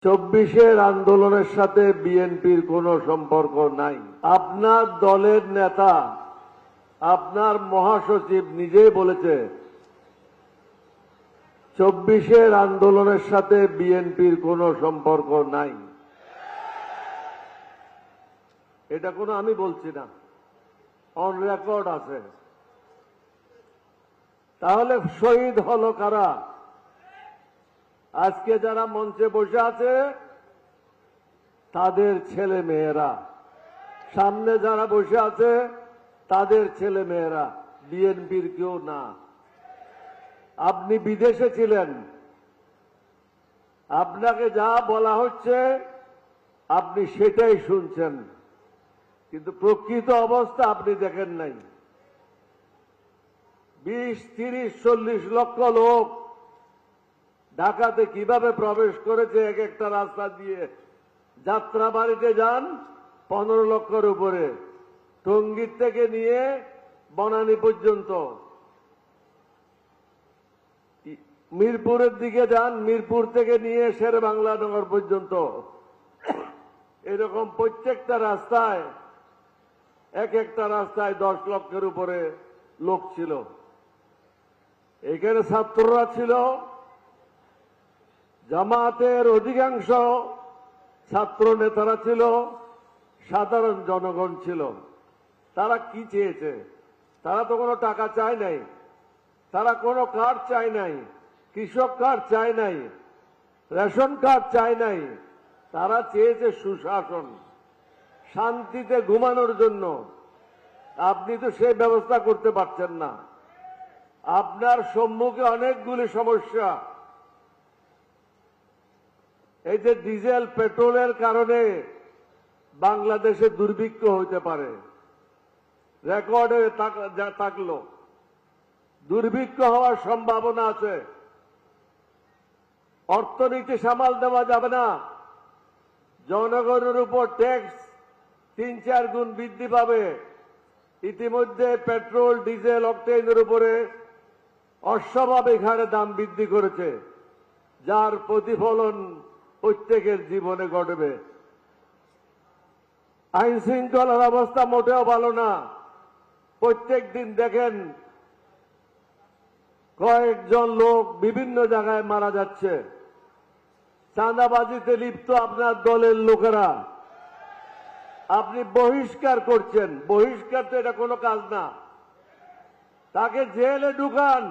চব্বিশের আন্দোলনের সাথে বিএনপির কোনো সম্পর্ক নাই। আপনার দলের নেতা, আপনার মহাসচিব নিজেই বলেছে চব্বিশের আন্দোলনের সাথে বিএনপির কোনো সম্পর্ক নাই। এটা কোনো আমি বলছি না, অন রেকর্ড আছে। তাহলে শহীদ হলো কারা? আজকে যারা মঞ্চে বসে আছে তাদের ছেলে মেয়েরা, সামনে যারা বসে আছে তাদের ছেলে মেয়েরা, বিএনপির কেউ না। আপনি বিদেশে ছিলেন, আপনাকে যা বলা হচ্ছে আপনি সেটাই শুনছেন, কিন্তু প্রকৃত অবস্থা আপনি দেখেন নাই। 20, 30, 40 লক্ষ লোক ঢাকাতে কিভাবে প্রবেশ করেছে এক একটা রাস্তা দিয়ে। যাত্রাবাড়িতে যান 15 লক্ষের উপরে, টঙ্গীর থেকে নিয়ে বনানী পর্যন্ত। মিরপুরের দিকে যান, মিরপুর থেকে নিয়ে শেরেবাংলানগর পর্যন্ত। এরকম প্রত্যেকটা রাস্তায় এক একটা রাস্তায় 10 লক্ষের উপরে লোক ছিল। এখানে ছাত্ররা ছিল, জামাতের অধিকাংশ ছাত্র নেতারা ছিল, সাধারণ জনগণ ছিল। তারা কি চেয়েছে? তারা তো কোনো টাকা চায় নাই, তারা কোনো কার্ড চায় নাই, কৃষক কার্ড চায় নাই, রেশন কার্ড চায় নাই। তারা চেয়েছে সুশাসন, শান্তিতে ঘুমানোর জন্য। আপনি তো সেই ব্যবস্থা করতে পারছেন না। আপনার সম্মুখে অনেকগুলি সমস্যা। এই যে ডিজেল পেট্রোলের কারণে বাংলাদেশে দুর্ভিক্ষ হইতে পারে, রেকর্ডে থাকলো, দুর্ভিক্ষ হওয়ার সম্ভাবনা আছে। অর্থনীতি সামাল দেওয়া যাবে না। জনগণের উপর ট্যাক্স 3-4 গুণ বৃদ্ধি পাবে। ইতিমধ্যে পেট্রোল, ডিজেল, অকটেনের উপরে অস্বাভাবিক হারে দাম বৃদ্ধি করেছে, যার প্রতিফলন প্রত্যেকের জীবনে ঘটবে। আইন শৃঙ্খলার অবস্থা মোটেও ভালো না। প্রত্যেক দিন দেখেন কয়েকজন লোক বিভিন্ন জায়গায় মারা যাচ্ছে। চাঁদাবাজিতে লিপ্ত আপনার দলের লোকেরা। আপনি বহিষ্কার করছেন। বহিষ্কার তো এটা কোনো কাজ না। তাকে জেলে ঢুকান।